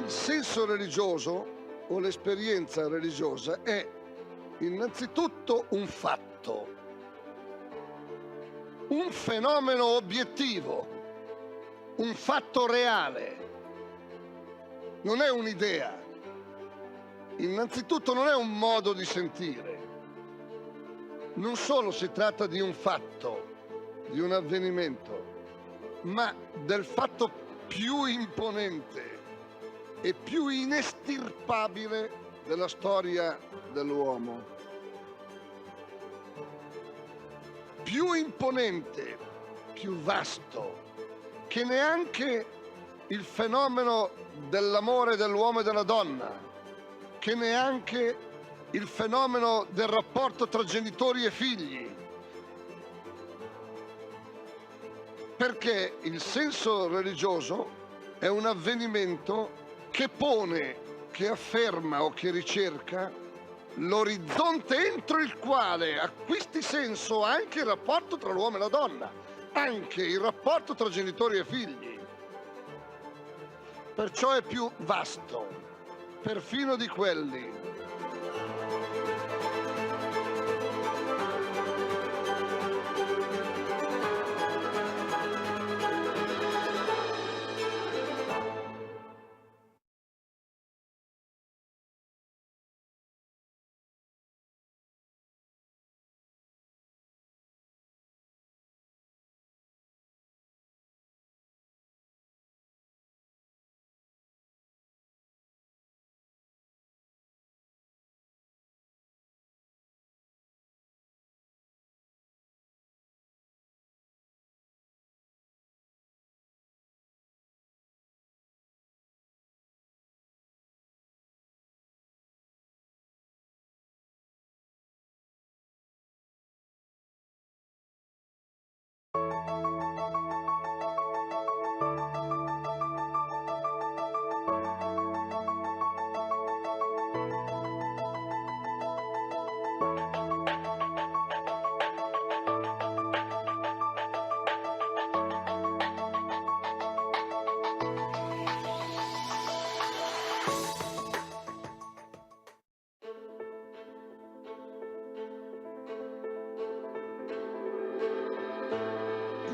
Il senso religioso o l'esperienza religiosa è innanzitutto un fatto, un fenomeno obiettivo, un fatto reale, non è un'idea. Innanzitutto non è un modo di sentire. Non solo si tratta di un fatto, di un avvenimento, ma del fatto più imponente e più inestirpabile della storia dell'uomo. Più imponente, più vasto, che neanche il fenomeno dell'amore dell'uomo e della donna, che neanche il fenomeno del rapporto tra genitori e figli. Perché il senso religioso è un avvenimento che pone, che afferma o che ricerca l'orizzonte entro il quale acquisti senso anche il rapporto tra l'uomo e la donna, anche il rapporto tra genitori e figli. Perciò è più vasto, perfino di quelli.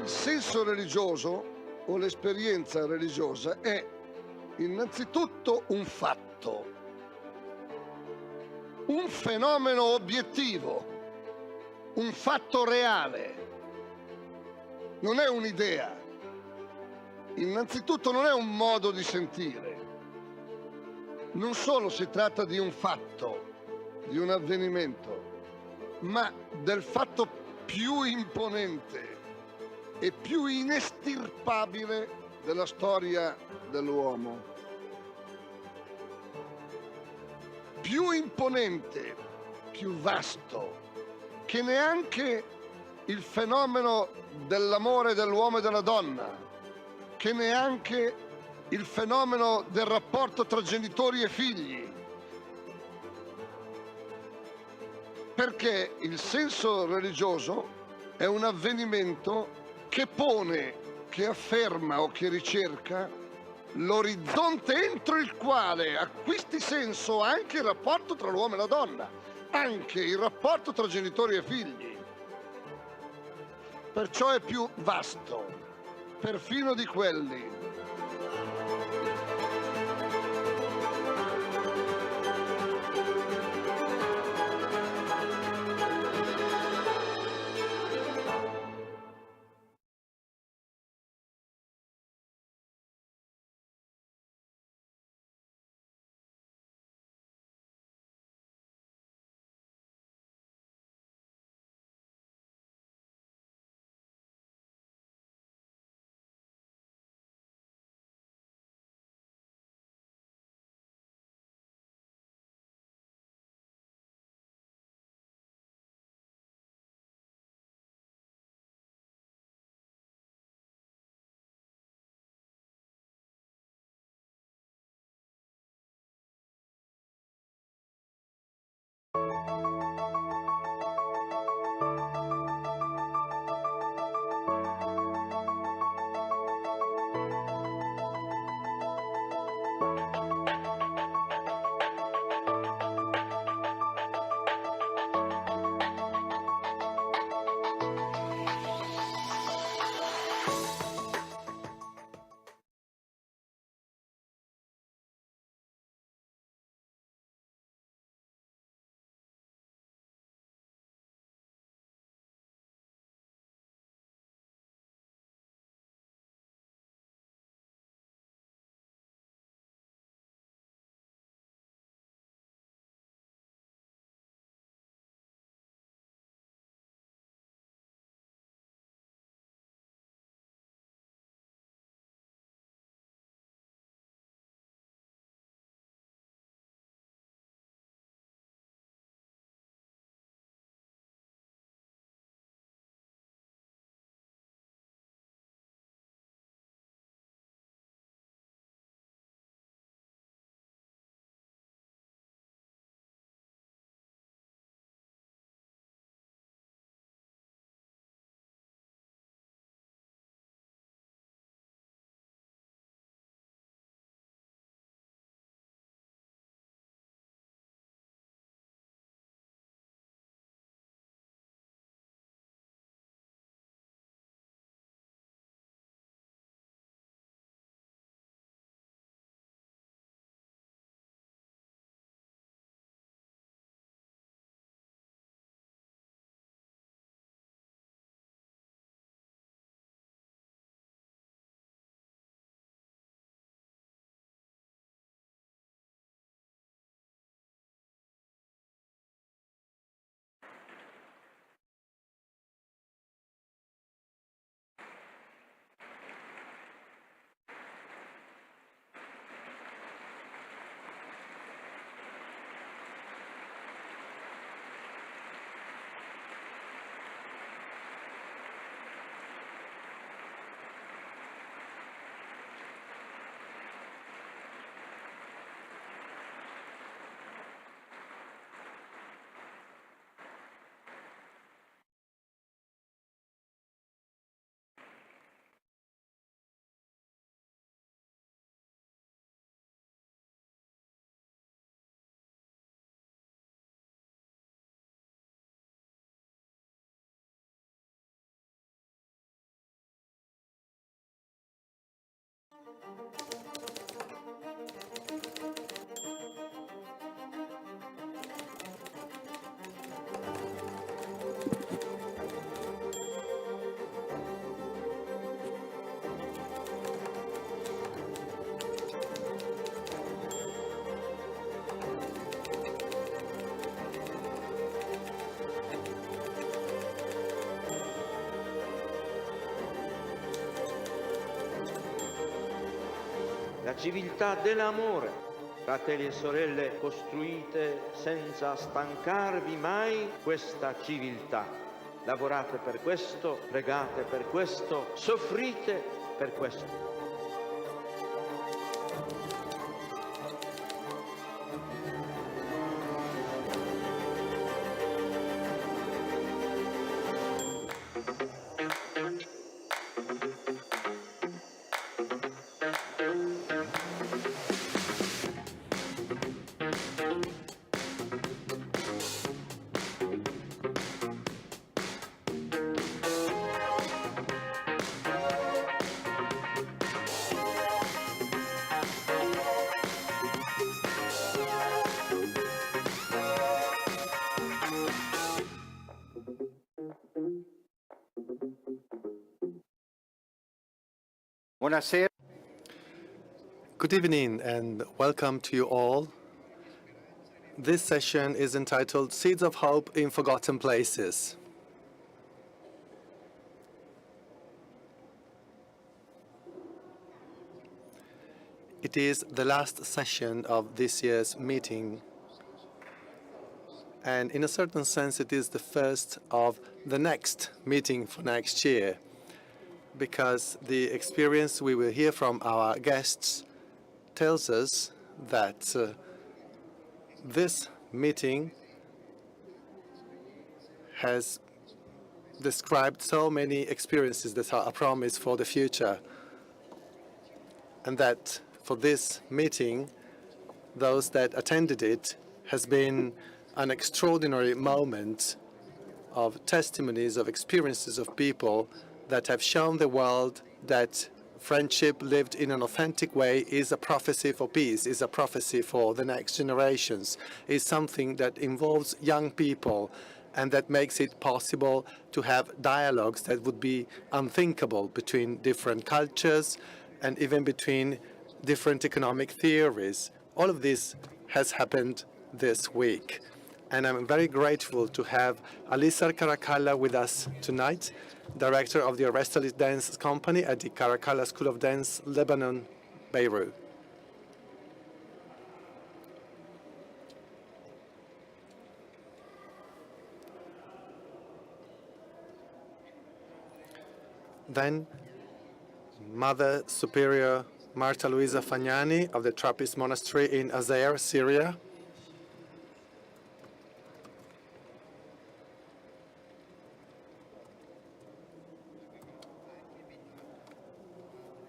Il senso religioso o l'esperienza religiosa è innanzitutto un fatto, un fenomeno obiettivo, un fatto reale, non è un'idea. Innanzitutto non è un modo di sentire. Non solo si tratta di un fatto, di un avvenimento, ma del fatto più imponente e più inestirpabile della storia dell'uomo. Più imponente, più vasto, che neanche il fenomeno dell'amore dell'uomo e della donna, che neanche il fenomeno del rapporto tra genitori e figli. Perché il senso religioso è un avvenimento che pone, che afferma o che ricerca l'orizzonte entro il quale acquisti senso anche il rapporto tra l'uomo e la donna, anche il rapporto tra genitori e figli. Perciò è più vasto, perfino di quelli. La civiltà dell'amore, fratelli e sorelle, costruite senza stancarvi mai questa civiltà. Lavorate per questo, pregate per questo, soffrite per questo. Buonasera. Good evening and welcome to you all. This session is entitled Seeds of Hope in Forgotten Places. It is the last session of this year's meeting, and in a certain sense it is the first of the next meeting for next year, because the experience we will hear from our guests tells us that this meeting has described so many experiences that are a promise for the future, and that for this meeting, those that attended it has been an extraordinary moment of testimonies, of experiences of people that have shown the world that friendship lived in an authentic way is a prophecy for peace, is a prophecy for the next generations, is something that involves young people and that makes it possible to have dialogues that would be unthinkable between different cultures and even between different economic theories. All of this has happened this week. And I'm very grateful to have Alissar Caracalla with us tonight, director of the Orientalist Dance Company at the Caracalla School of Dance, Lebanon, Beirut. Then, Mother Superior Marta Luisa Fagnani of the Trappist Monastery in Azeir, Syria.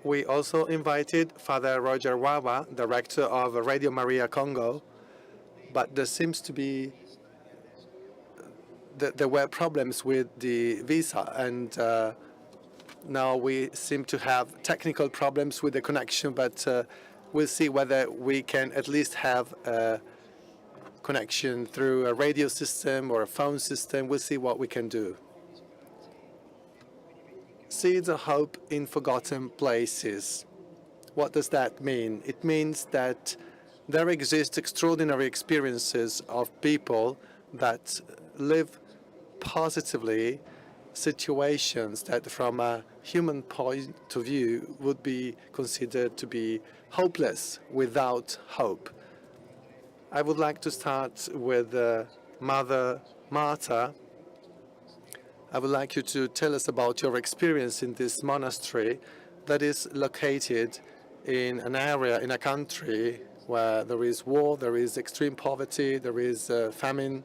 We also invited Father Roger Wawa, director of Radio Maria Congo, but there seems to be there were problems with the visa, and now we seem to have technical problems with the connection, but we'll see whether we can at least have a connection through a radio system or a phone system. We'll see what we can do. Seeds of hope in forgotten places. What does that mean? It means that there exist extraordinary experiences of people that live positively situations that from a human point of view would be considered to be hopeless, without hope. I would like to start with Mother Marta. I would like you to tell us about your experience in this monastery that is located in an area, in a country where there is war, there is extreme poverty, there is famine,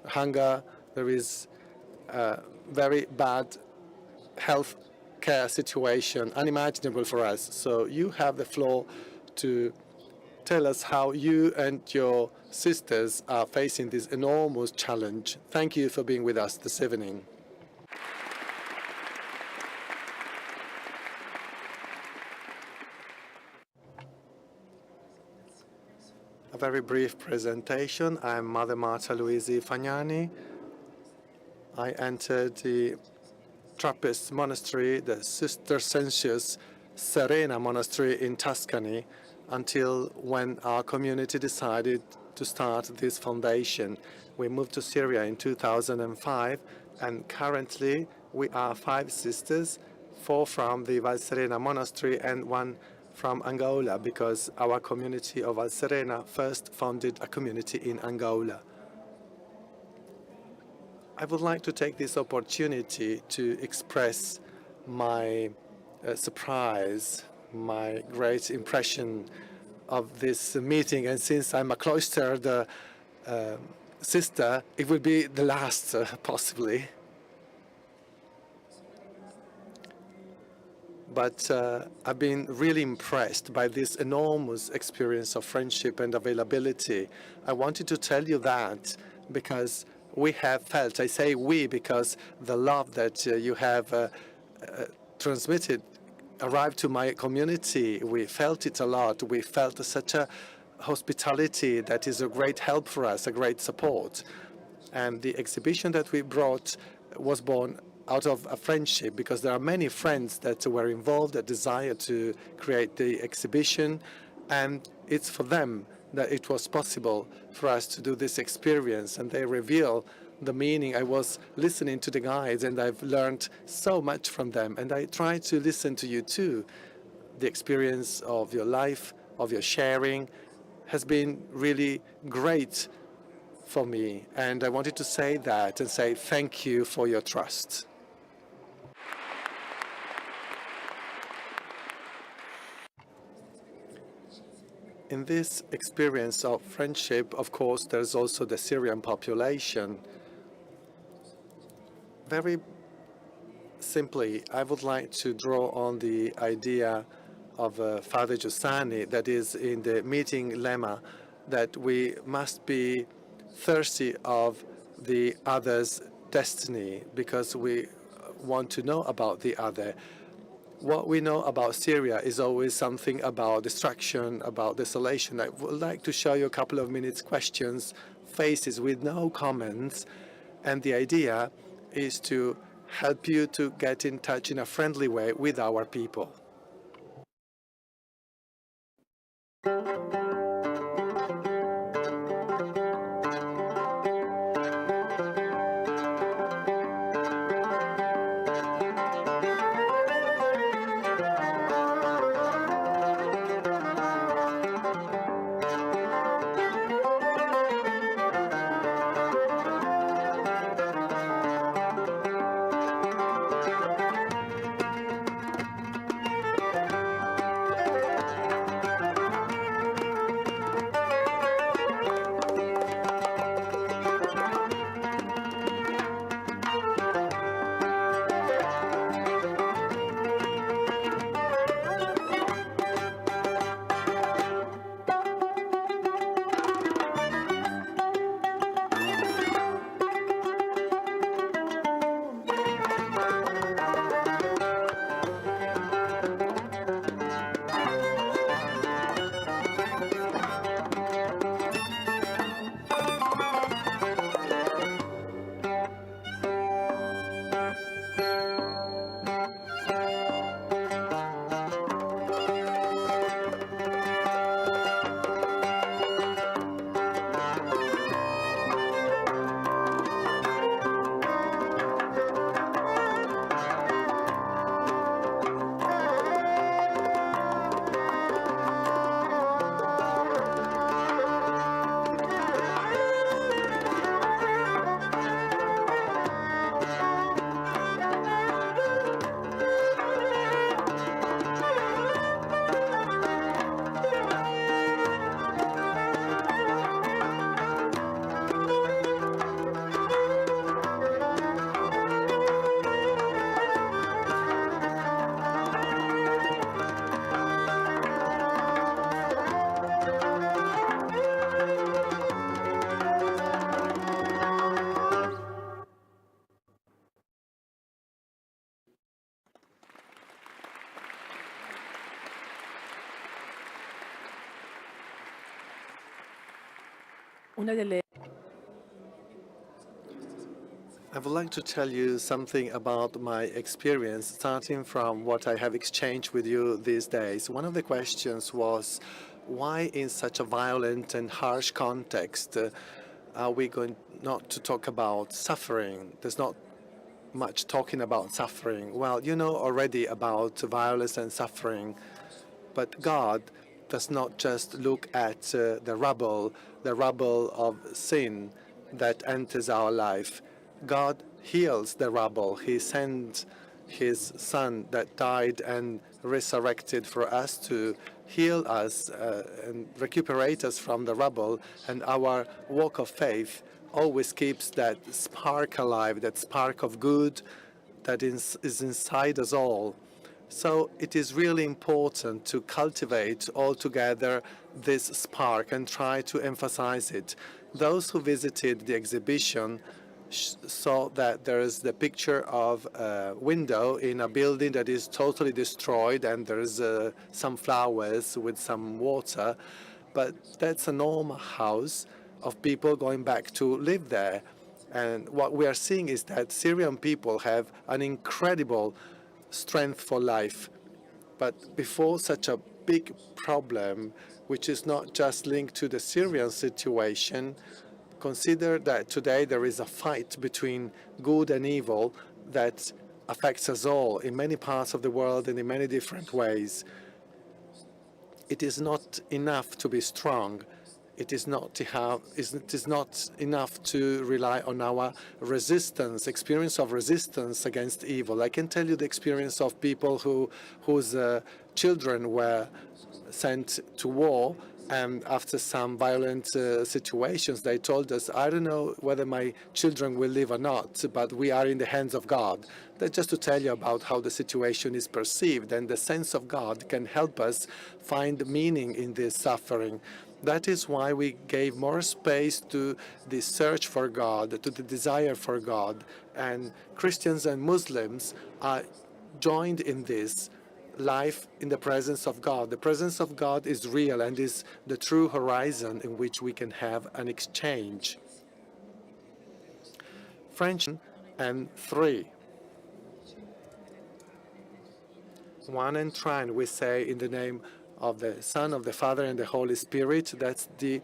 hunger, there is very bad health care situation, unimaginable for us. So you have the floor to tell us how you and your sisters are facing this enormous challenge. Thank you for being with us this evening. A very brief presentation. I'm Mother Marta Luisa Fagnani. I entered the Trappist monastery, the Sister Sensius Serena Monastery in Tuscany, until when our community decided to start this foundation. We moved to Syria in 2005, and currently we are 5 sisters, 4 from the Val Serena Monastery and 1 from Angola, because our community of Val Serena first founded a community in Angola. I would like to take this opportunity to express my surprise, my great impression of this meeting. And since I'm a cloistered sister, it will be the last, possibly. But I've been really impressed by this enormous experience of friendship and availability. I wanted to tell you that because we have felt, I say we because the love that you have transmitted arrived to my community. We felt it a lot. We felt such a hospitality that is a great help for us, a great support. And the exhibition that we brought was born out of a friendship, because there are many friends that were involved, that desire to create the exhibition, and it's for them that it was possible for us to do this experience, and they reveal the meaning. I was listening to the guides, and I've learned so much from them, and I try to listen to you too. The experience of your life, of your sharing, has been really great for me, and I wanted to say that and say thank you for your trust. In this experience of friendship, of course, there's also the Syrian population. Very simply, I would like to draw on the idea of Father Giussani that is in the meeting lemma, that we must be thirsty of the other's destiny because we want to know about the other. What we know about Syria is always something about destruction, about desolation. I would like to show you a couple of minutes questions, faces with no comments, and the idea is to help you to get in touch in a friendly way with our people. una delle I would like to tell you something about my experience, starting from what I have exchanged with you these days. One of the questions was, why in such a violent and harsh context are we going not to talk about suffering? There's not much talking about suffering. Well, you know already about violence and suffering, but God does not just look at the rubble of sin that enters our life. God heals the rubble. He sent his Son that died and resurrected for us to heal us and recuperate us from the rubble. And our walk of faith always keeps that spark alive, that spark of good that is inside us all. So it is really important to cultivate all together this spark and try to emphasize it. Those who visited the exhibition saw that there is the picture of a window in a building that is totally destroyed, and there's some flowers with some water, but that's a normal house of people going back to live there. And what we are seeing is that Syrian people have an incredible strength for life. But before such a big problem, which is not just linked to the Syrian situation, consider that today there is a fight between good and evil that affects us all in many parts of the world and in many different ways. It is not enough to be strong. It is not enough to rely on our experience of resistance against evil. I can tell you the experience of people whose children were sent to war, and after some violent situations, they told us, I don't know whether my children will live or not, but we are in the hands of God. That's just to tell you about how the situation is perceived, and the sense of God can help us find meaning in this suffering. That is why we gave more space to the search for God, to the desire for God. And Christians and Muslims are joined in this life in the presence of God. The presence of God is real and is the true horizon in which we can have an exchange. French and 3. One and trine, we say in the name of the Son, of the Father, and the Holy Spirit. That's the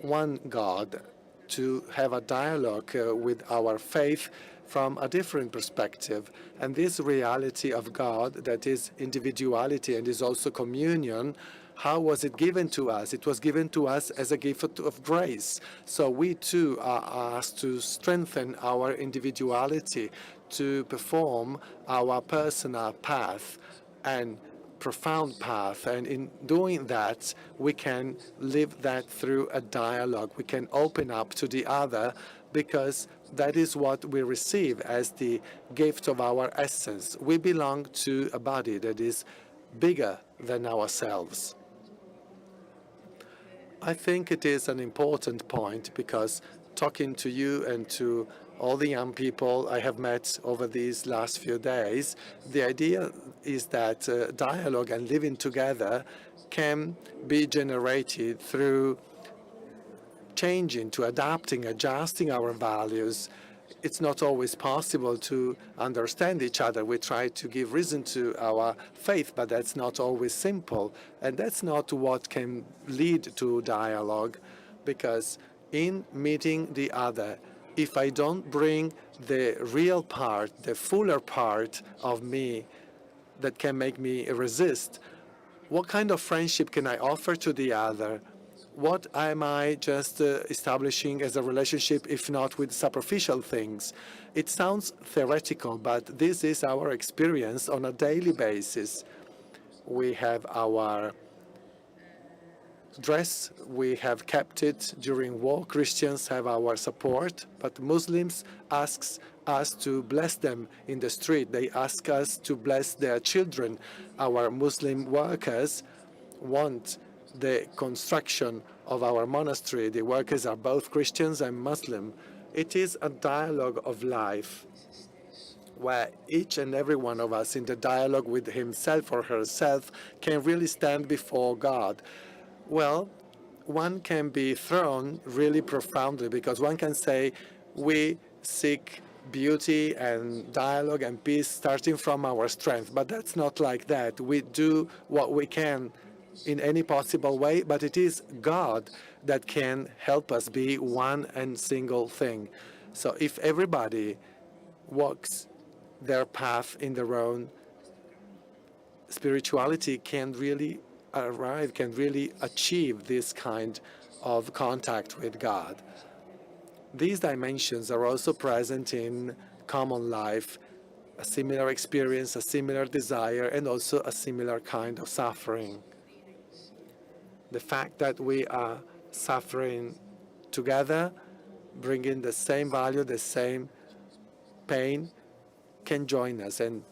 one God, to have a dialogue with our faith from a different perspective. And this reality of God, that is individuality and is also communion, how was it given to us? It was given to us as a gift of grace. So we too are asked to strengthen our individuality, to perform our personal path and profound path, and in doing that we can live that through a dialogue. We can open up to the other, because that is what we receive as the gift of our essence. We belong to a body that is bigger than ourselves. I think it is an important point, because talking to you and to all the young people I have met over these last few days, the idea is that dialogue and living together can be generated through changing, to adapting, adjusting our values. It's not always possible to understand each other. We try to give reason to our faith, but that's not always simple. And that's not what can lead to dialogue, because in meeting the other, if I don't bring the real part, the fuller part of me that can make me resist, what kind of friendship can I offer to the other? What am I just establishing as a relationship, if not with superficial things? It sounds theoretical, but this is our experience on a daily basis. We have our dress, we have kept it during war. Christians have our support, but Muslims ask us to bless them in the street. They ask us to bless their children. Our Muslim workers want the construction of our monastery. The workers are both Christians and Muslim. It is a dialogue of life, where each and every one of us in the dialogue with himself or herself can really stand before God. Well, one can be thrown really profoundly, because one can say we seek beauty and dialogue and peace starting from our strength, but that's not like that. We do what we can in any possible way, but it is God that can help us be one and single thing. So if everybody walks their path in their own, spirituality can really arrive, can really achieve this kind of contact with God. These dimensions are also present in common life, a similar experience, a similar desire, and also a similar kind of suffering. The fact that we are suffering together, bringing the same value, the same pain, can join us, and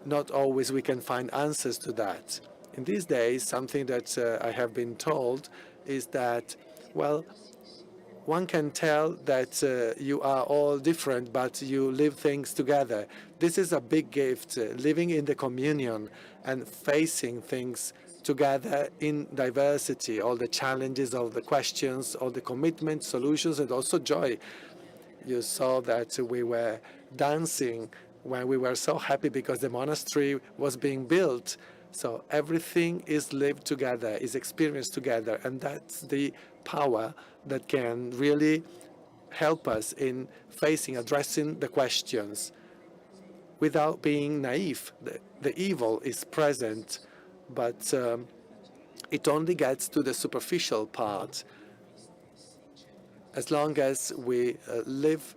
not always we can find answers to that. In these days, something that I have been told is that, well, one can tell that you are all different, but you live things together. This is a big gift, living in the communion and facing things together in diversity, all the challenges, all the questions, all the commitment, solutions, and also joy. You saw that we were dancing when we were so happy because the monastery was being built. So everything is lived together, is experienced together, and that's the power that can really help us in facing, addressing the questions without being naive. The evil is present, but it only gets to the superficial part. As long as we live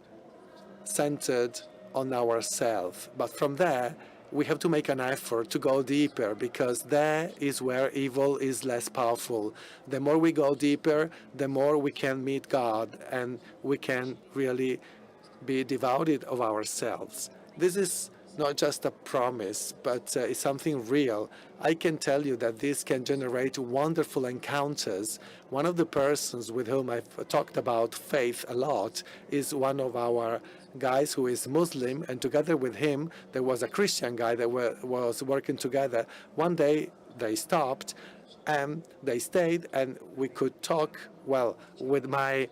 centered on ourselves. But from there, we have to make an effort to go deeper, because there is where evil is less powerful. The more we go deeper, the more we can meet God, and we can really be devoted of ourselves. This is not just a promise, but it's something real. I can tell you that this can generate wonderful encounters. One of the persons with whom I've talked about faith a lot is one of our guys who is Muslim, and together with him there was a Christian guy that was working together. One day they stopped and they stayed, and we could talk. Well, with my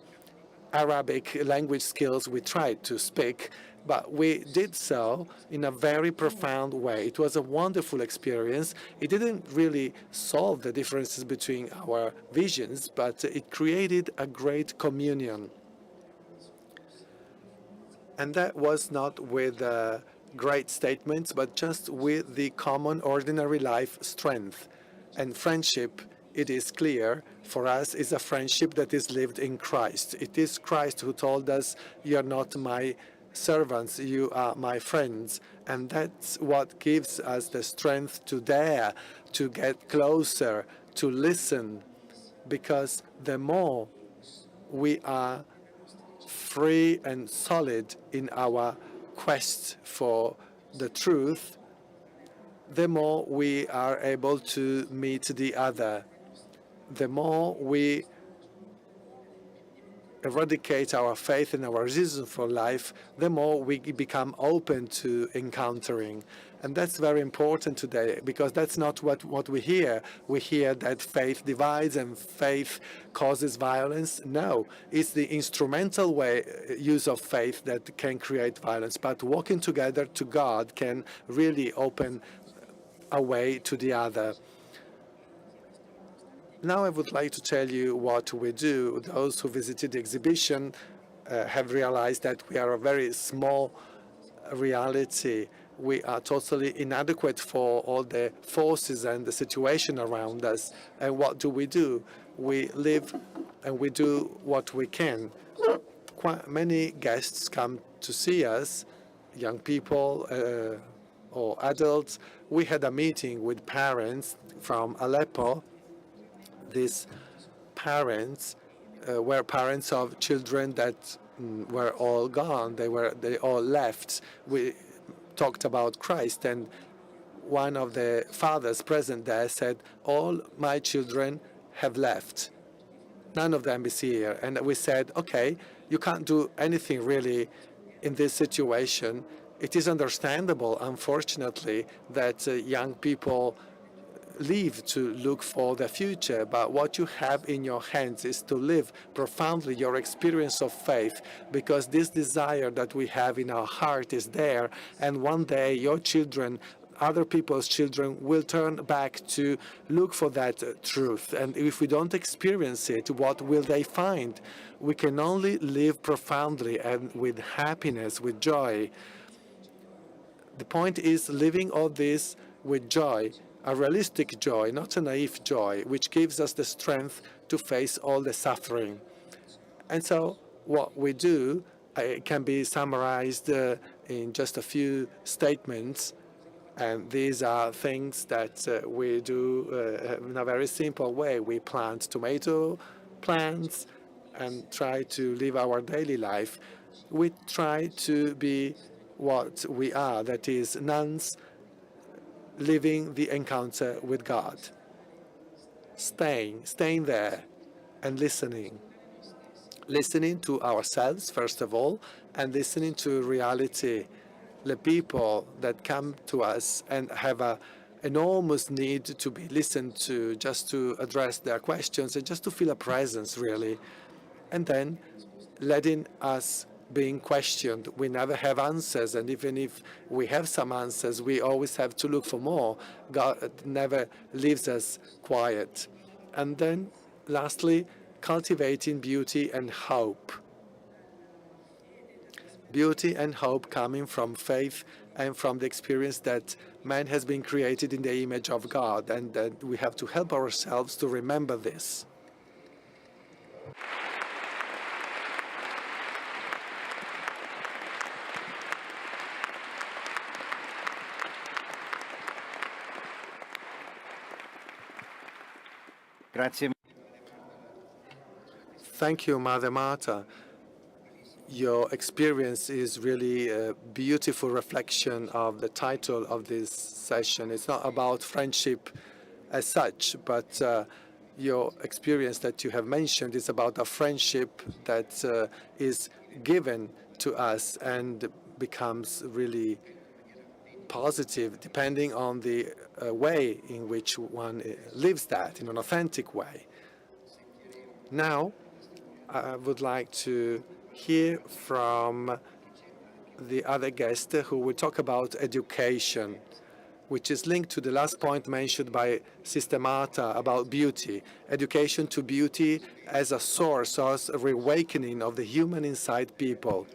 Arabic language skills, we tried to speak, but we did so in a very profound way. It was a wonderful experience. It didn't really solve the differences between our visions, but it created a great communion. And that was not with great statements, but just with the common ordinary life strength. And friendship, it is clear, for us is a friendship that is lived in Christ. It is Christ who told us, "You are not my servants, you are my friends." And that's what gives us the strength to dare, to get closer, to listen, because the more we are free and solid in our quest for the truth, the more we are able to meet the other. The more we eradicate our faith and our reason for life, the more we become open to encountering. And that's very important today, because that's not what we hear. We hear that faith divides and faith causes violence. No, it's the instrumental use of faith that can create violence. But walking together to God can really open a way to the other. Now I would like to tell you what we do. Those who visited the exhibition have realized that we are a very small reality. We are totally inadequate for all the forces and the situation around us. And what do? We live and we do what we can. Quite many guests come to see us, young people or adults. We had a meeting with parents from Aleppo. These parents were parents of children that were all gone. They all left. We talked about Christ, and one of the fathers present there said, "All my children have left. None of them is here." And we said, "Okay, you can't do anything really in this situation." It is understandable, unfortunately, that young people leave to look for the future, but what you have in your hands is to live profoundly your experience of faith, because this desire that we have in our heart is there, and one day your children, other people's children, will turn back to look for that truth. And if we don't experience it, what will they find? We can only live profoundly and with happiness, with joy. The point is living all this with joy, a realistic joy, not a naive joy, which gives us the strength to face all the suffering. And so what we do can be summarized in just a few statements. And these are things that we do in a very simple way. We plant tomato plants and try to live our daily life. We try to be what we are, that is, nuns living the encounter with God. Staying there and listening to ourselves, first of all, and listening to reality, the people that come to us and have an enormous need to be listened to, just to address their questions and just to feel a presence, really. And then letting us being questioned. We never have answers, and even if we have some answers, we always have to look for more. God never leaves us quiet. And then, lastly, cultivating beauty and hope. Beauty and hope coming from faith and from the experience that man has been created in the image of God, and that we have to help ourselves to remember this. Grazie. Thank you, Mother Marta. Your experience is really a beautiful reflection of the title of this session. It's not about friendship as such, but your experience that you have mentioned is about a friendship that is given to us and becomes really positive depending on the way in which one lives that, in an authentic way. Now, I would like to hear from the other guest who will talk about education, which is linked to the last point mentioned by Sister Marta about beauty. Education to beauty as a source, as a reawakening of the human inside people.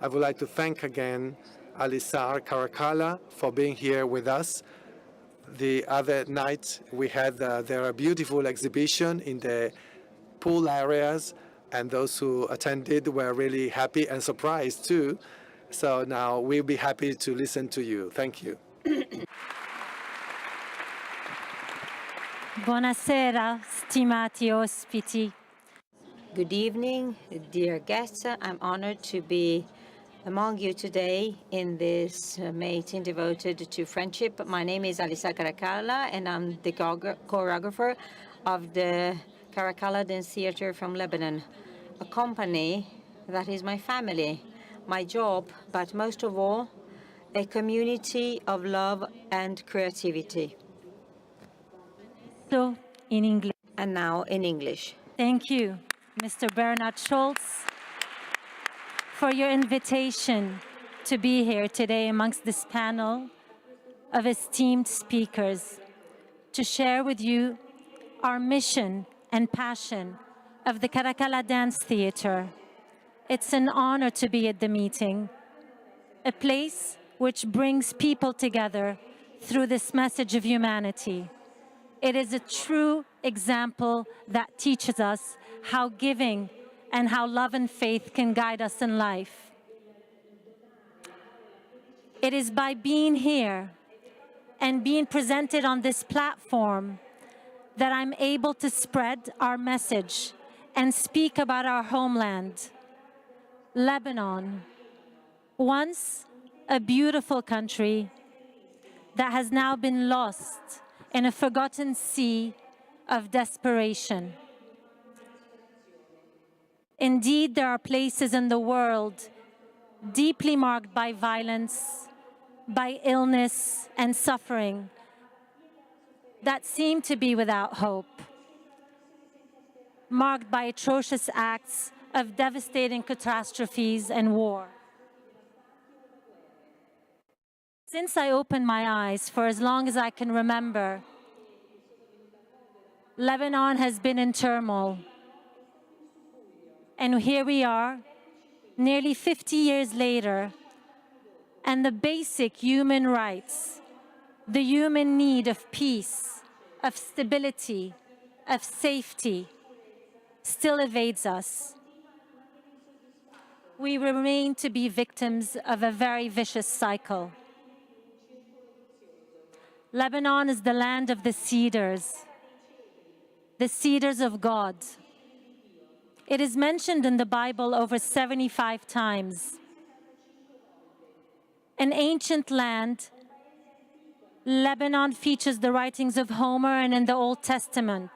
I would like to thank again Alissar, Caracalla, for being here with us. The other night we had their beautiful exhibition in the pool areas, and those who attended were really happy and surprised too. So now we'll be happy to listen to you. Thank you. Buonasera, stimati ospiti. Good evening, dear guests. I'm honored to be among you today in this meeting devoted to friendship. My name is Alissar Caracalla, and I'm the choreographer of the Caracalla Dance Theater from Lebanon, a company that is my family, my job, but most of all, a community of love and creativity. So, in English. And now in English. Thank you, Mr. Bernhard Scholz, for your invitation to be here today amongst this panel of esteemed speakers to share with you our mission and passion of the Caracalla Dance Theater. It's an honor to be at the meeting, a place which brings people together through this message of humanity. It is a true example that teaches us how giving and how love and faith can guide us in life. It is by being here and being presented on this platform that I'm able to spread our message and speak about our homeland, Lebanon, once a beautiful country that has now been lost in a forgotten sea of desperation. Indeed, there are places in the world deeply marked by violence, by illness and suffering that seem to be without hope, marked by atrocious acts of devastating catastrophes and war. Since I opened my eyes, for as long as I can remember, Lebanon has been in turmoil. And here we are, nearly 50 years later, and the basic human rights, the human need of peace, of stability, of safety, still evades us. We remain to be victims of a very vicious cycle. Lebanon is the land of the cedars of God. It is mentioned in the Bible over 75 times. An ancient land, Lebanon features the writings of Homer and in the Old Testament.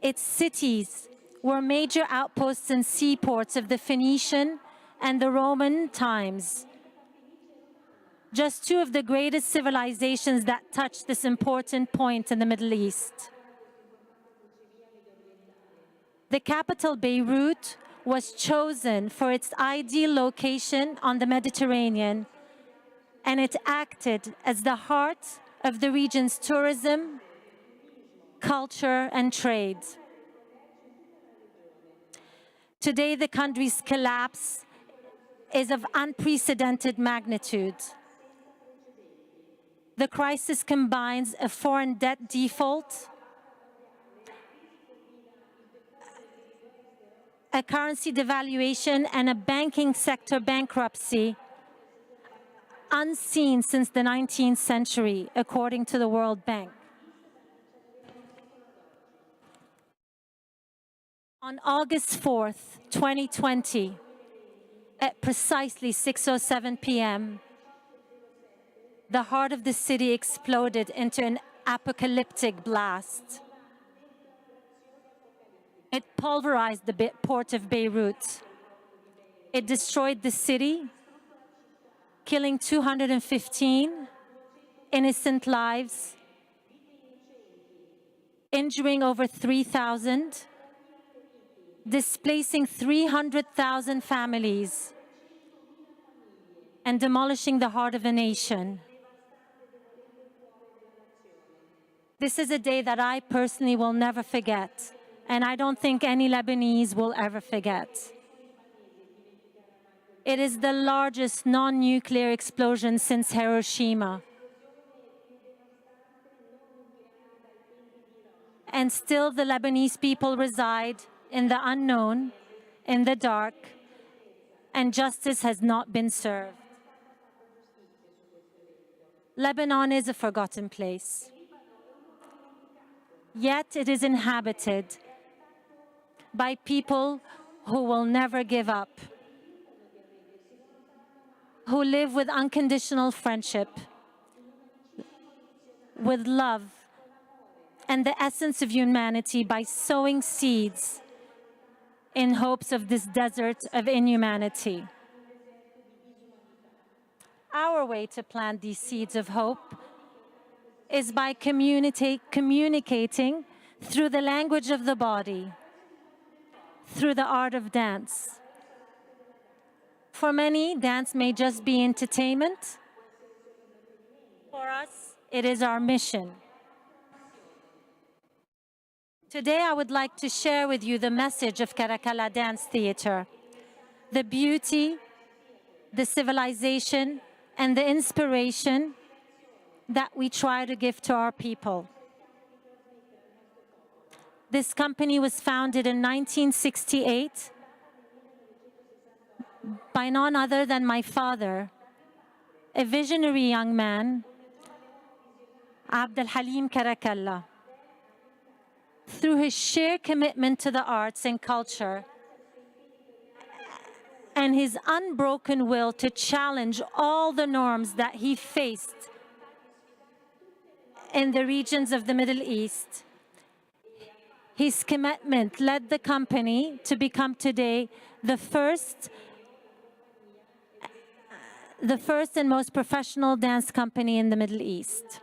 Its cities were major outposts and seaports of the Phoenician and the Roman times. Just two of the greatest civilizations that touched this important point in the Middle East. The capital, Beirut, was chosen for its ideal location on the Mediterranean, and it acted as the heart of the region's tourism, culture, and trade. Today, the country's collapse is of unprecedented magnitude. The crisis combines a foreign debt default, a currency devaluation, and a banking sector bankruptcy unseen since the 19th century, according to the World Bank. On August 4th, 2020, at precisely 6:07 p.m., the heart of the city exploded into an apocalyptic blast. It pulverized the port of Beirut. It destroyed the city, killing 215 innocent lives, injuring over 3,000, displacing 300,000 families, and demolishing the heart of a nation. This is a day that I personally will never forget, and I don't think any Lebanese will ever forget. It is the largest non-nuclear explosion since Hiroshima. And still the Lebanese people reside in the unknown, in the dark, and justice has not been served. Lebanon is a forgotten place. Yet it is inhabited by people who will never give up, who live with unconditional friendship, with love, and the essence of humanity by sowing seeds in hopes of this desert of inhumanity. Our way to plant these seeds of hope is by communicating through the language of the body, through the art of dance. For many, dance may just be entertainment. For us, it is our mission. Today, I would like to share with you the message of Caracalla Dance Theatre, the beauty, the civilization, and the inspiration that we try to give to our people. This company was founded in 1968 by none other than my father, a visionary young man, Abdel Halim Caracalla. Through his sheer commitment to the arts and culture and his unbroken will to challenge all the norms that he faced in the regions of the Middle East, his commitment led the company to become today the first and most professional dance company in the Middle East.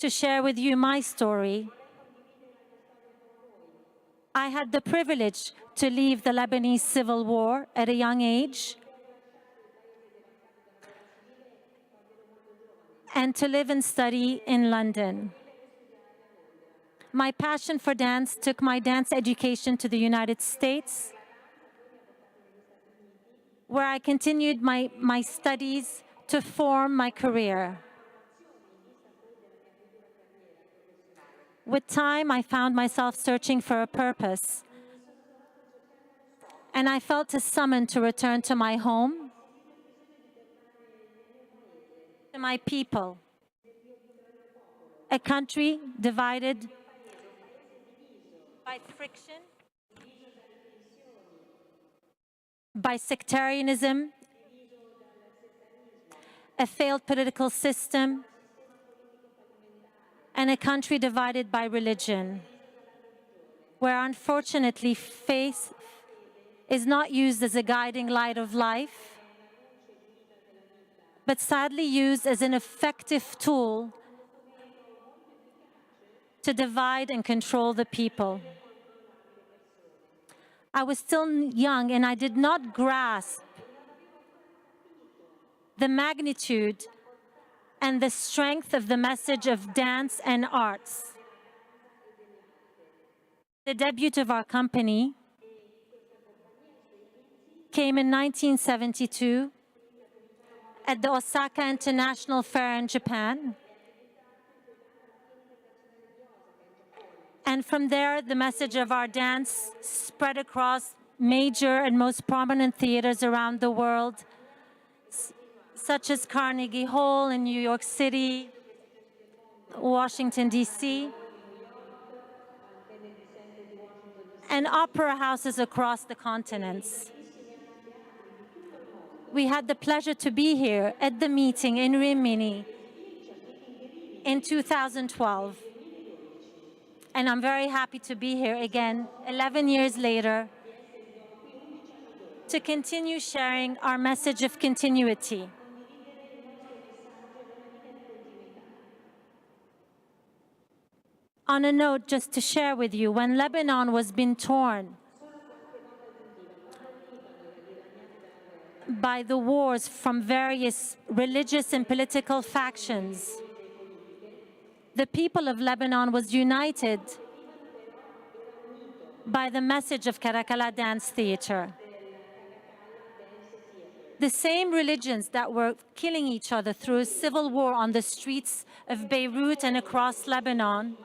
to share with you my story. I had the privilege to leave the Lebanese civil war at a young age and to live and study in London. My passion for dance took my dance education to the United States, where I continued my studies to form my career. With time, I found myself searching for a purpose, and I felt a summon to return to my home, to my people, a country divided by friction, by sectarianism, a failed political system, and a country divided by religion, where unfortunately faith is not used as a guiding light of life, but sadly used as an effective tool to divide and control the people. I was still young and I did not grasp the magnitude and the strength of the message of dance and arts. The debut of our company came in 1972 at the Osaka International Fair in Japan. And from there, the message of our dance spread across major and most prominent theaters around the world, such as Carnegie Hall in New York City, Washington, D.C., and opera houses across the continents. We had the pleasure to be here at the meeting in Rimini in 2012. And I'm very happy to be here again, 11 years later, to continue sharing our message of continuity. On a note, just to share with you, when Lebanon was being torn by the wars from various religious and political factions, the people of Lebanon was united by the message of Caracalla dance theater. The same religions that were killing each other through a civil war on the streets of Beirut and across Lebanon,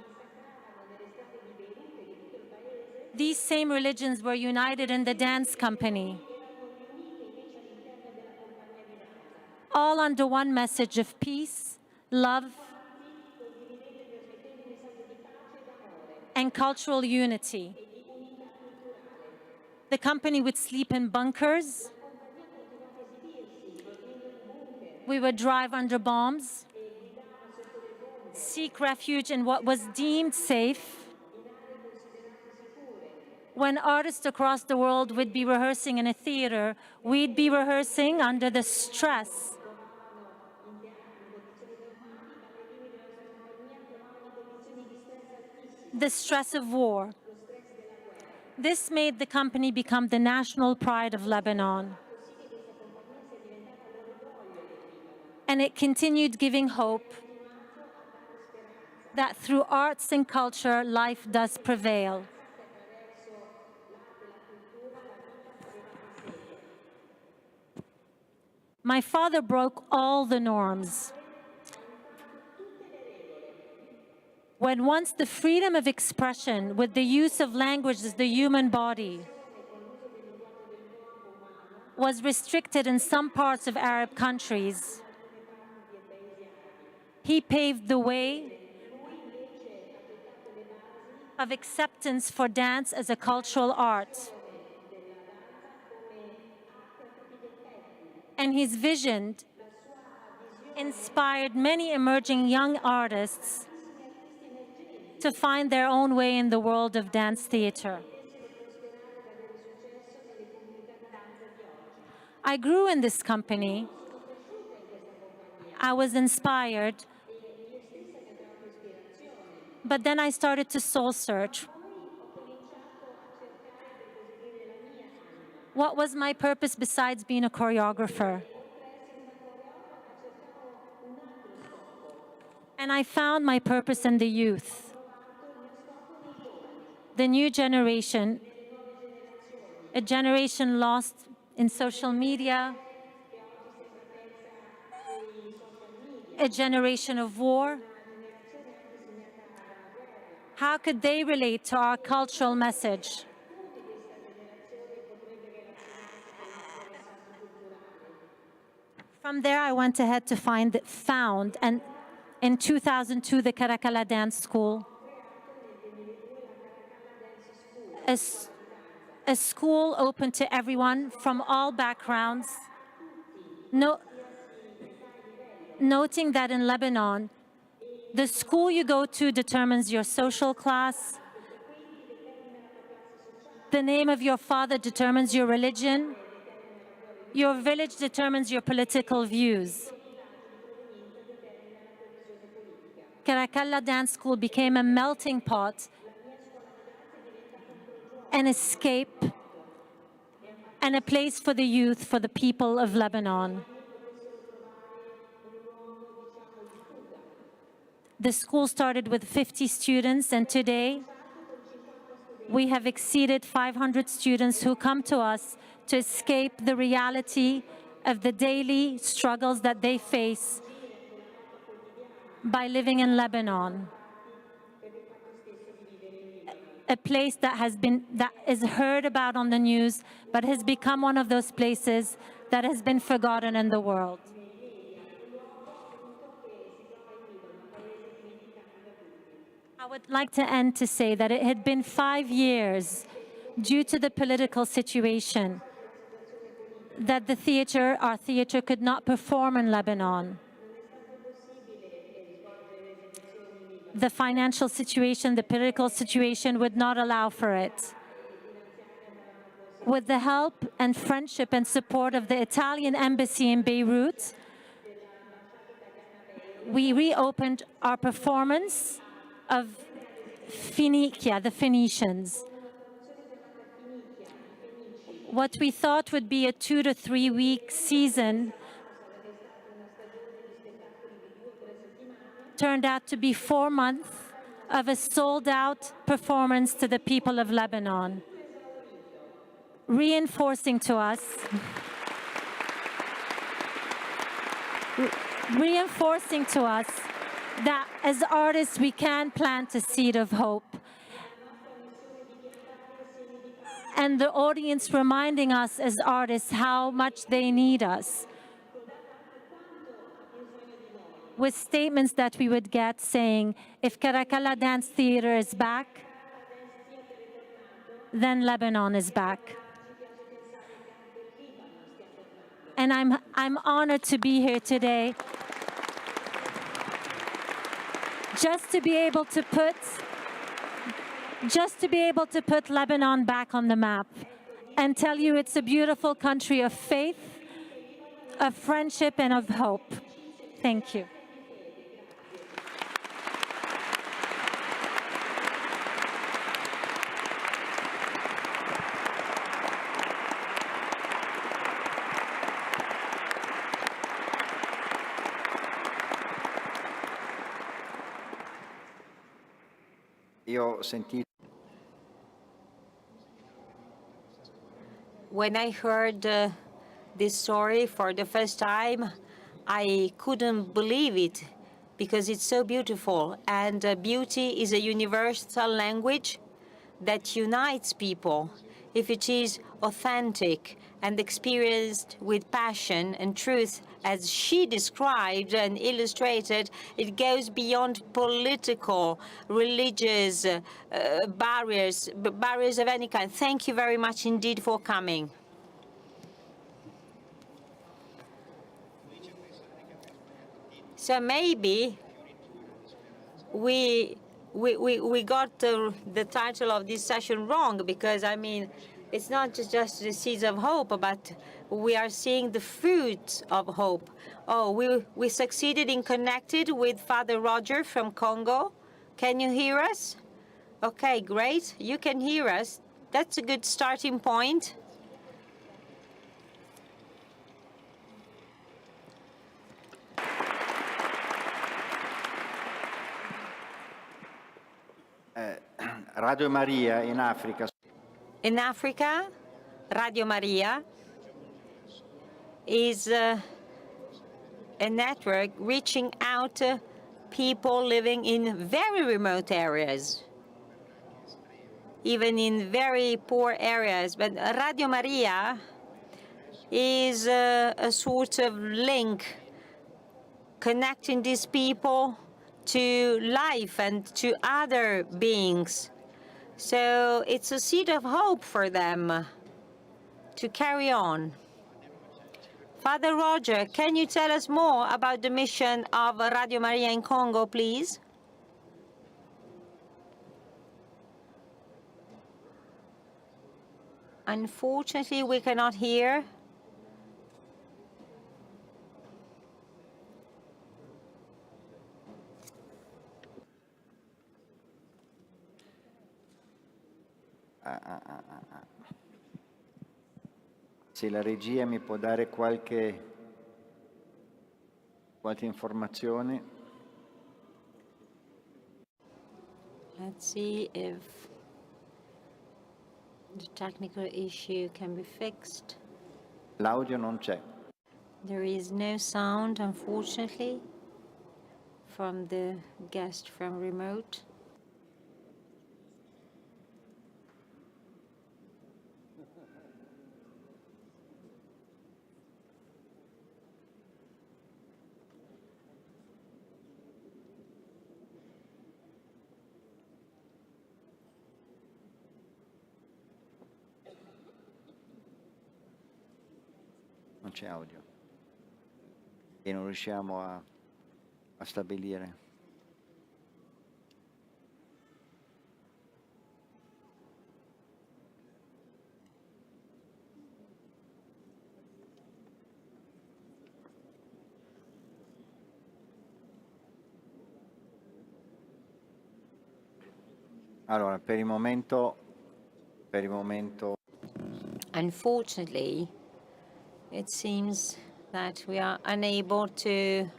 these same religions were united in the dance company, all under one message of peace, love, and cultural unity. The company would sleep in bunkers. We would drive under bombs, seek refuge in what was deemed safe. When artists across the world would be rehearsing in a theater, we'd be rehearsing under the stress of war. This made the company become the national pride of Lebanon. And it continued giving hope that through arts and culture, life does prevail. My father broke all the norms. When once the freedom of expression with the use of language as the human body was restricted in some parts of Arab countries, he paved the way of acceptance for dance as a cultural art. And his vision inspired many emerging young artists to find their own way in the world of dance theater. I grew in this company. I was inspired But then I started to soul search. What was my purpose besides being a choreographer? And I found my purpose in the youth. The new generation, a generation lost in social media, a generation of war. How could they relate to our cultural message? From there, I went ahead to found, and in 2002, the Caracalla Dance School. A school open to everyone from all backgrounds. Noting that in Lebanon, the school you go to determines your social class. The name of your father determines your religion. Your village determines your political views. Caracalla Dance School became a melting pot, an escape, and a place for the youth, for the people of Lebanon. The school started with 50 students, and today we have exceeded 500 students who come to us to escape the reality of the daily struggles that they face by living in Lebanon, a place that is heard about on the news, but has become one of those places that has been forgotten in the world. I would like to end to say that it had been 5 years, due to the political situation, that our theater could not perform in Lebanon. The financial situation, the political situation would not allow for it. With the help and friendship and support of the Italian embassy in Beirut, we reopened our performance of Phoenicia, the Phoenicians. What we thought would be a 2 to 3 week season turned out to be 4 months of a sold-out performance to the people of Lebanon, reinforcing to us that as artists we can plant a seed of hope. And the audience reminding us as artists how much they need us, with statements that we would get saying, if Caracalla Dance Theater is back, then Lebanon is back. And I'm honored to be here today, just to be able to put Lebanon back on the map and tell you it's a beautiful country of faith, of friendship, and of hope. Thank you. When I heard this story for the first time, I couldn't believe it because it's so beautiful. And beauty is a universal language that unites people if it is authentic and experienced with passion and truth. As she described and illustrated, it goes beyond political, religious barriers of any kind. Thank you very much indeed for coming. So maybe we got the title of this session wrong, because I mean, it's not just the seeds of hope, but we are seeing the fruits of hope. Oh, we succeeded in connecting with Father Roger from Congo. Can you hear us? Okay, great. You can hear us. That's a good starting point. Radio Maria in Africa. In Africa, Radio Maria is a network reaching out to people living in very remote areas, even in very poor areas. But Radio Maria is a sort of link connecting these people to life and to other beings. So it's a seed of hope for them to carry on. Father Roger, can you tell us more about the mission of Radio Maria in Congo, please? Unfortunately, we cannot hear. Se la regia mi può dare qualche informazione. Let's see if the technical issue can be fixed. L'audio non c'è. There is no sound, unfortunately, from the guest from remote. Non c'è audio e non riusciamo a stabilire. Allora, per il momento Unfortunately, it seems that we are unable to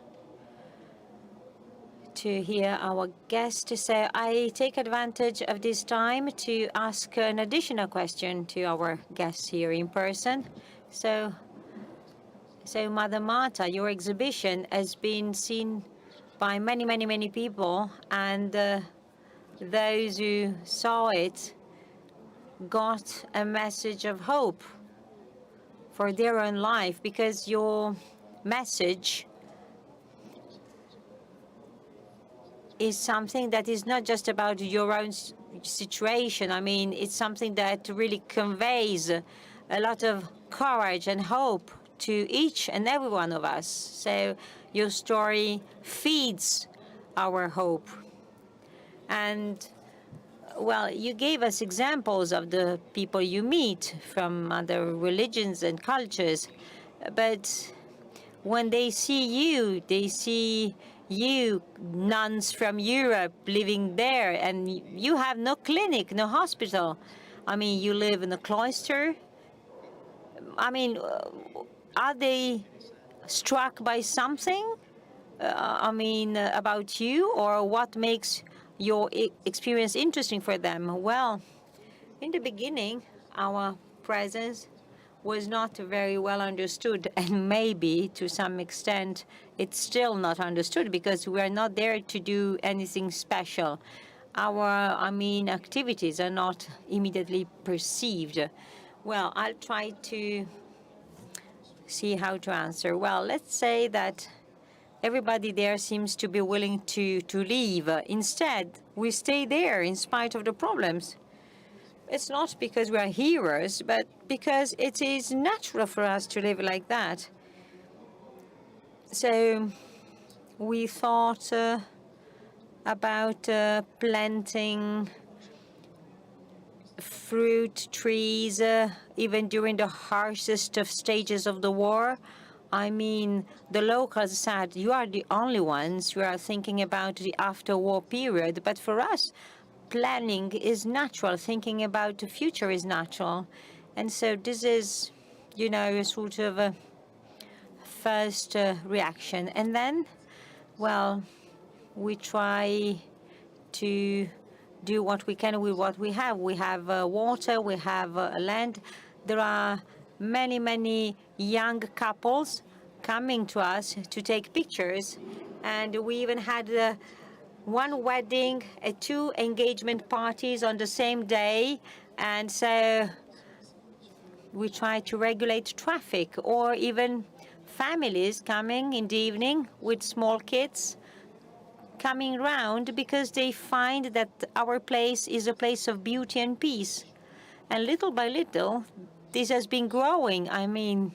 hear our guest. So I take advantage of this time to ask an additional question to our guests here in person. So Mother Marta, your exhibition has been seen by many people, and those who saw it got a message of hope for their own life, because your message is something that is not just about your own situation. I mean, it's something that really conveys a lot of courage and hope to each and every one of us. So your story feeds our hope. And well, you gave us examples of the people you meet from other religions and cultures, but when they see you, nuns from Europe living there, and you have no clinic, no hospital. I mean, you live in a cloister. I mean, are they struck by something? About you, or what makes your experience interesting for them? Well, in the beginning, our presence was not very well understood, and maybe to some extent it's still not understood, because we are not there to do anything special. Our, activities are not immediately perceived. Well, I'll try to see how to answer. Well, let's say that everybody there seems to be willing to leave. Instead, we stay there in spite of the problems. It's not because we are heroes, but because it is natural for us to live like that. So we thought about planting fruit trees even during the harshest of stages of the war. I mean, the locals said, you are the only ones who are thinking about the after-war period. But for us, planning is natural. Thinking about the future is natural. And so this is, you know, a sort of a first reaction. And then, well, we try to do what we can with what we have. We have water, we have land. There are many, many young couples coming to us to take pictures. And we even had one wedding, 2 engagement parties on the same day. And so we try to regulate traffic, or even families coming in the evening with small kids coming round because they find that our place is a place of beauty and peace. And little by little, this has been growing. I mean,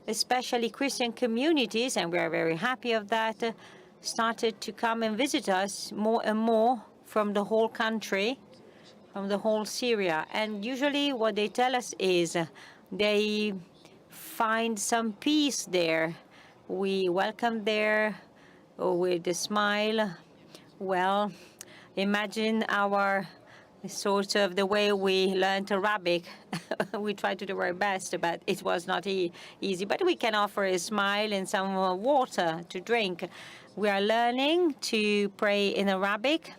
especially Christian communities, and we are very happy of that, started to come and visit us more and more from the whole country, from the whole Syria. And usually what they tell us is they find some peace there. We welcome there with a smile. Well, imagine our sort of the way we learned Arabic. We tried to do our best, but it was not easy. But we can offer a smile and some water to drink. We are learning to pray in Arabic.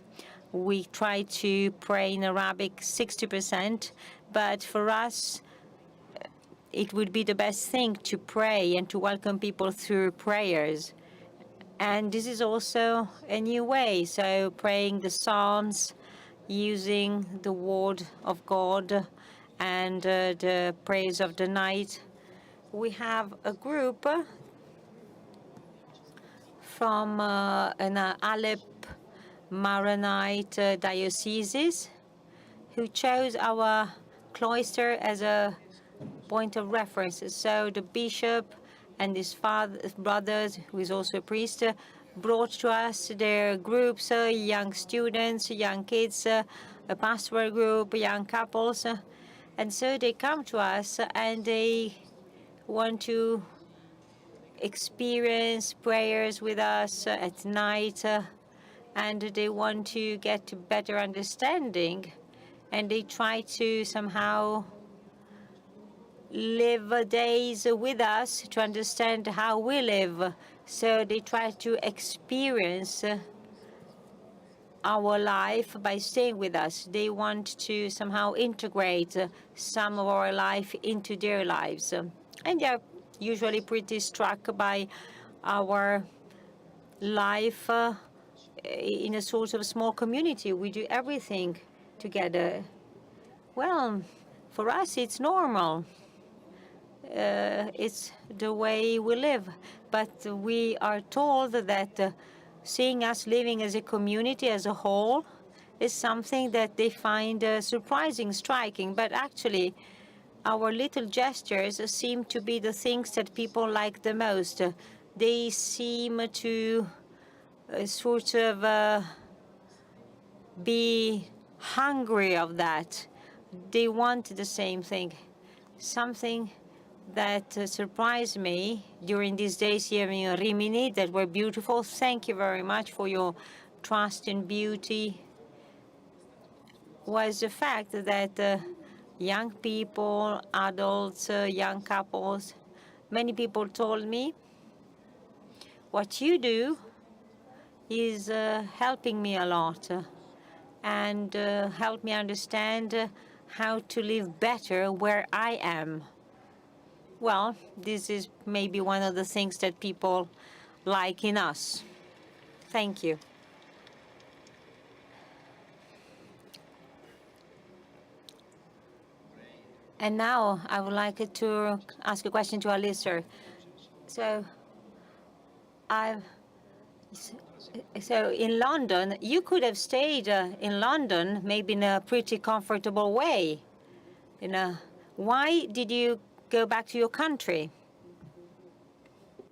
We try to pray in Arabic 60%, but for us, it would be the best thing to pray and to welcome people through prayers. And this is also a new way. So praying the Psalms, using the word of God and the praise of the night. We have a group from an Aleppo Maronite diocese who chose our cloister as a point of reference. So the bishop and his brothers, who is also a priest, brought to us their groups, young students, young kids, a pastoral group, young couples. And so they come to us and they want to experience prayers with us at night, and they want to get better understanding, and they try to somehow live days with us to understand how we live. So they try to experience our life by staying with us. They want to somehow integrate some of our life into their lives. And they are usually pretty struck by our life in a sort of small community. We do everything together. Well, for us, it's normal. It's the way we live. But we are told that seeing us living as a community as a whole is something that they find surprising, striking. But actually, our little gestures seem to be the things that people like the most. They seem to sort of be hungry of that. They want the same thing. Something that surprised me during these days here in Rimini that were beautiful. Thank you very much for your trust in beauty. Was the fact that young people, adults, young couples, many people told me, what you do is helping me a lot and help me understand how to live better where I am. Well, this is maybe one of the things that people like in us. Thank you. And now I would like to ask a question to Alissar. So in London, you could have stayed in London maybe in a pretty comfortable way. Why did you go back to your country?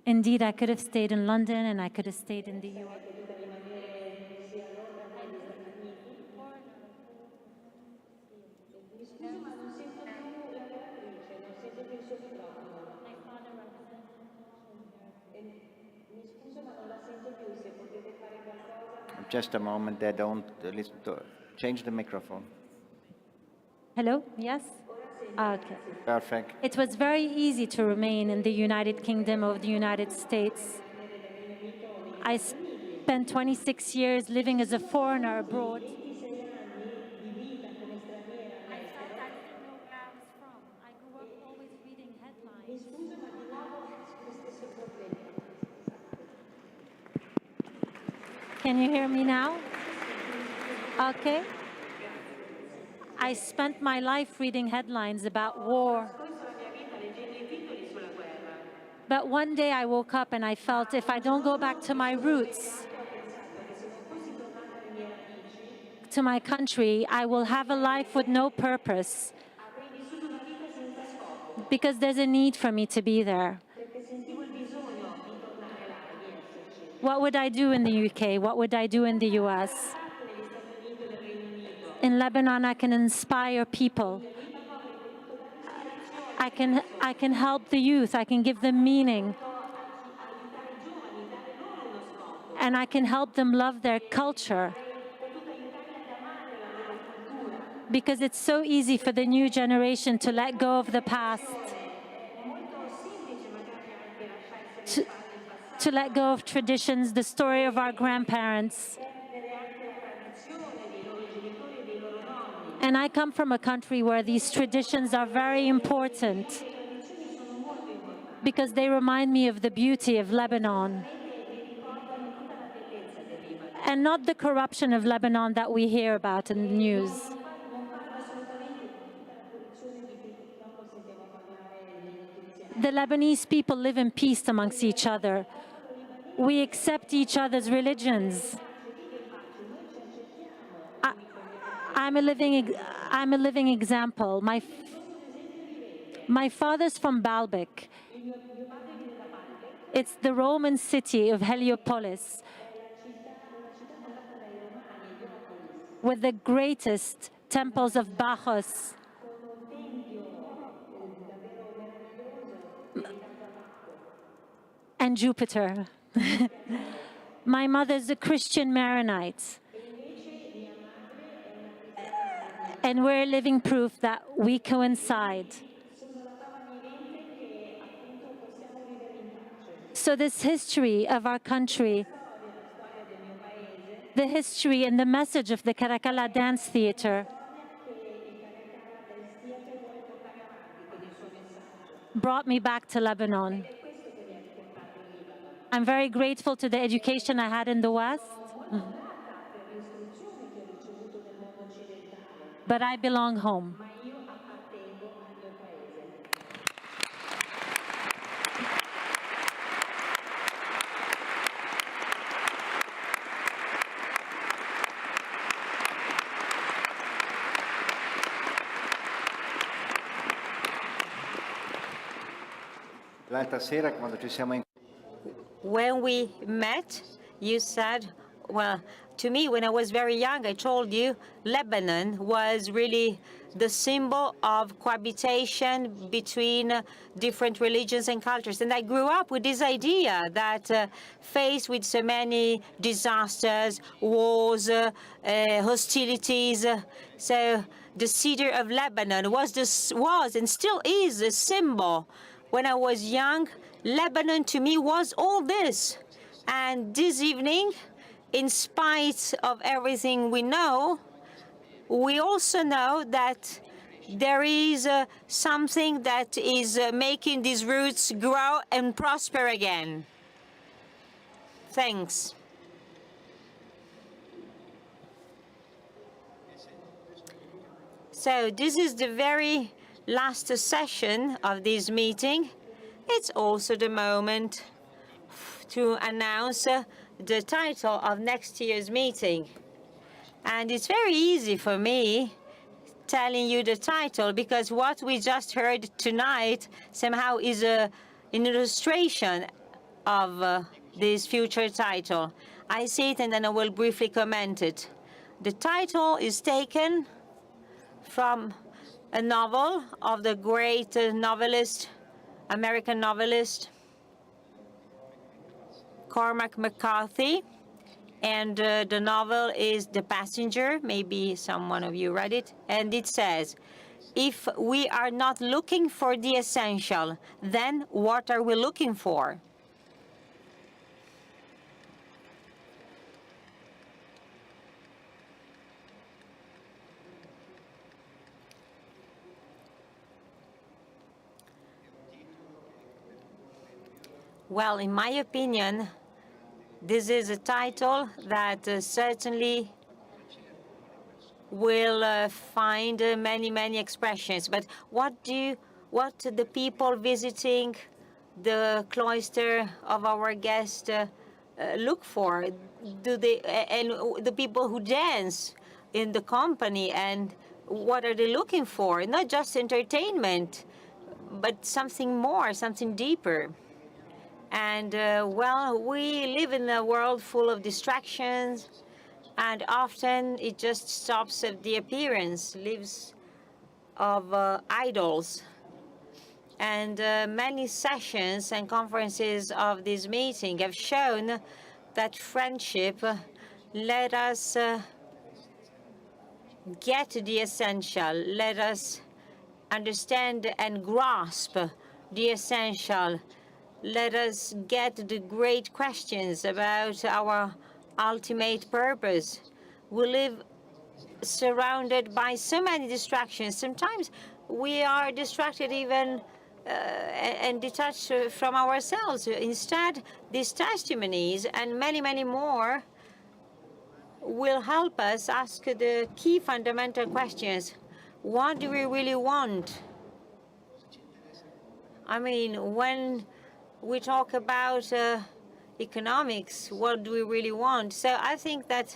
Indeed, I could have stayed in London and I could have stayed in the US. just a moment. They don't listen to. Change the microphone. Hello? Yes? Okay. Perfect. It was very easy to remain in the United Kingdom of the United States. I spent 26 years living as a foreigner abroad. I felt I didn't know where I was from. I grew up always reading headlines. Can you hear me now? Okay. I spent my life reading headlines about war. But one day I woke up and I felt if I don't go back to my roots, to my country, I will have a life with no purpose. Because there's a need for me to be there. What would I do in the UK? What would I do in the US? In Lebanon, I can inspire people. I can help the youth. I can give them meaning. And I can help them love their culture. Because it's so easy for the new generation to let go of the past. To let go of traditions, the story of our grandparents. And I come from a country where these traditions are very important because they remind me of the beauty of Lebanon and not the corruption of Lebanon that we hear about in the news. The Lebanese people live in peace amongst each other. We accept each other's religions. I'm a living example. My father's from Baalbek. It's the Roman city of Heliopolis, with the greatest temples of Bacchus. And Jupiter. My mother's a Christian Maronite. And we're living proof that we coincide. So this history of our country, the history and the message of the Caracalla dance theater brought me back to Lebanon. I'm very grateful to the education I had in the West. But I belong home. L'altra sera quando ci siamo in When we met, you said, well, to me, when I was very young, I told you Lebanon was really the symbol of cohabitation between different religions and cultures. And I grew up with this idea that faced with so many disasters, wars, hostilities, so the cedar of Lebanon was and still is a symbol. When I was young, Lebanon to me was all this. And this evening, in spite of everything we know, we also know that there is something that is making these roots grow and prosper again. Thanks. So this is the very last session of this meeting. It's also the moment to announce the title of next year's meeting. And it's very easy for me telling you the title because what we just heard tonight somehow is an illustration of this future title. I see it and then I will briefly comment it. The title is taken from a novel of the great novelist, American novelist, Cormac McCarthy. And the novel is The Passenger. Maybe someone of you read it. And it says, if we are not looking for the essential, then what are we looking for? Well, in my opinion, this is a title that certainly will find many expressions. But what the people visiting the cloister of our guest look for? Do they, and the people who dance in the company, and what are they looking for? Not just entertainment, but something more, something deeper. And well, we live in a world full of distractions, and often it just stops at the appearance, lives of idols. And many sessions and conferences of this meeting have shown that friendship let us get to the essential, let us understand and grasp the essential. Let us get the great questions about our ultimate purpose. We live surrounded by so many distractions. Sometimes we are distracted even and detached from ourselves. Instead, these testimonies and many more will help us ask the key fundamental questions. What do we really want? I mean, when we talk about economics, what do we really want? So I think that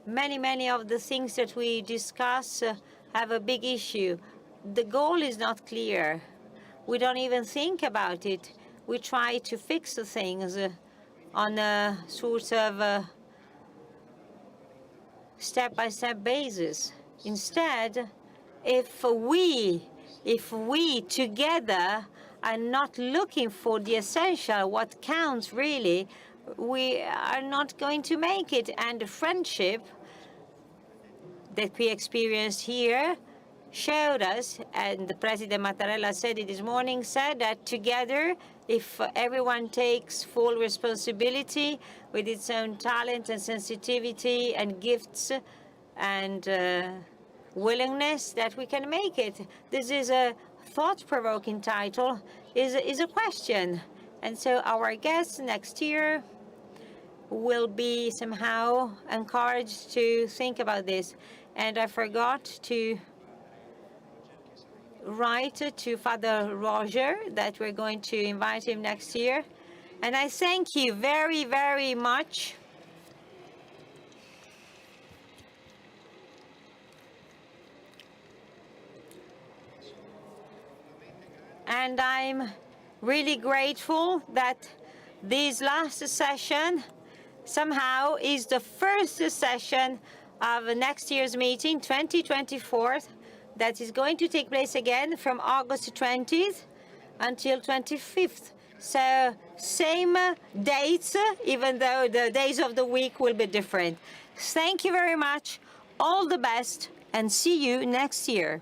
many of the things that we discuss have a big issue. The goal is not clear. We don't even think about it. We try to fix the things on a sort of step-by-step basis. Instead, if we together are not looking for the essential, what counts really, we are not going to make it. And the friendship that we experienced here showed us, and the President Mattarella said it this morning, said that together, if everyone takes full responsibility with its own talent and sensitivity and gifts and willingness, that we can make it. This is a thought-provoking title, is a question. And so our guests next year will be somehow encouraged to think about this. And I forgot to write to Father Roger that we're going to invite him next year. And I thank you very much. And I'm really grateful that this last session somehow is the first session of next year's meeting, 2024, that is going to take place again from August 20th until 25th. So same dates, even though the days of the week will be different. Thank you very much. All the best, and see you next year.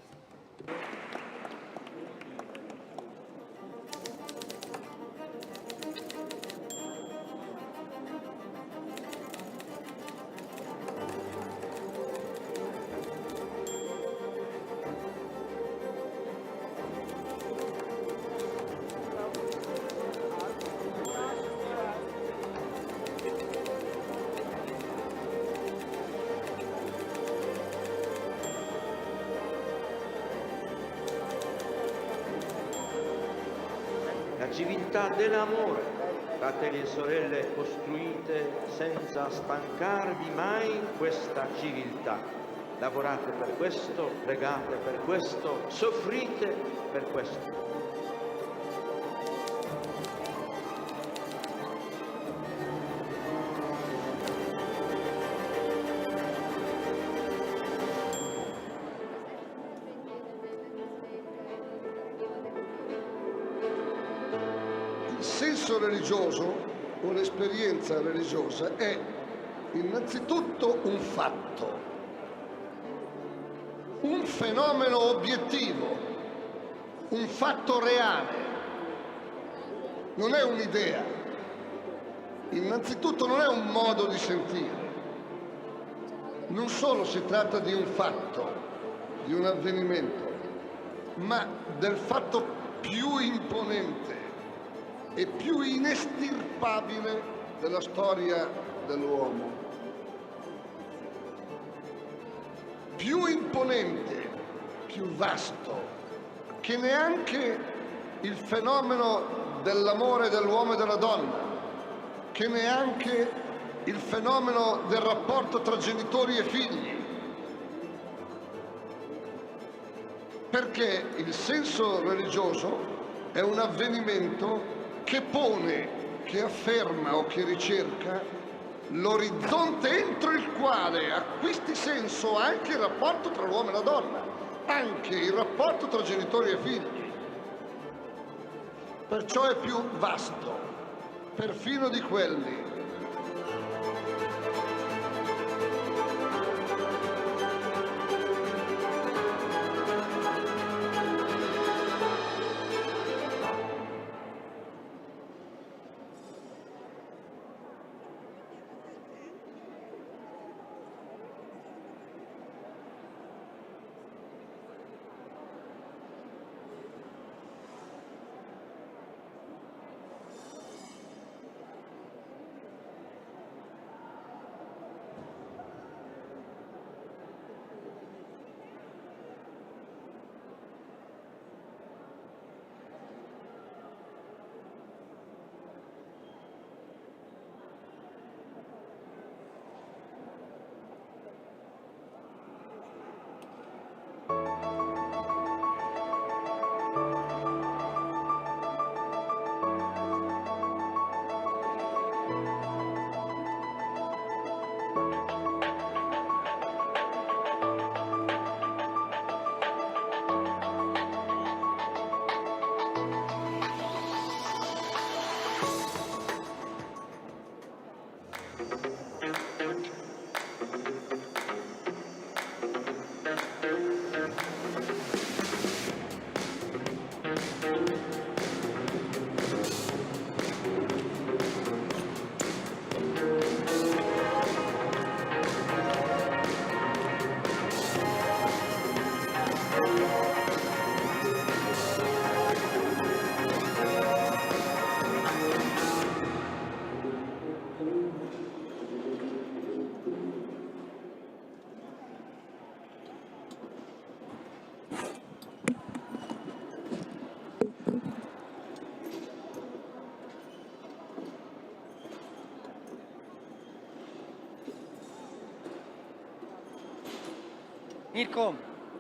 La civiltà dell'amore, fratelli e sorelle, costruite senza stancarvi mai questa civiltà. Lavorate per questo, pregate per questo, soffrite per questo. Il senso religioso o l'esperienza religiosa è innanzitutto un fatto, un fenomeno obiettivo, un fatto reale, non è un'idea, innanzitutto non è un modo di sentire, non solo si tratta di un fatto, di un avvenimento, ma del fatto più imponente e più inestirpabile della storia dell'uomo. Più imponente, più vasto, che neanche il fenomeno dell'amore dell'uomo e della donna, che neanche il fenomeno del rapporto tra genitori e figli. Perché il senso religioso è un avvenimento che pone, che afferma o che ricerca l'orizzonte entro il quale acquisti senso anche il rapporto tra l'uomo e la donna, anche il rapporto tra genitori e figli. Perciò è più vasto, perfino di quelli. Hier, kom.